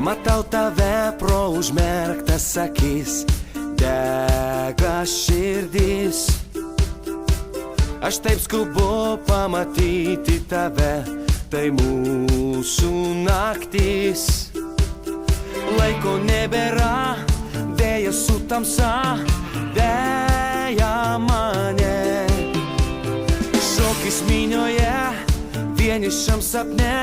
Matau tave pro užmerktas akis, dega širdis. Aš taip skubu pamatyti tave, tai mūsų naktis. Laiko nebėra, vėjas su tamsa veja mane. Šokis minioje, vienišam sapne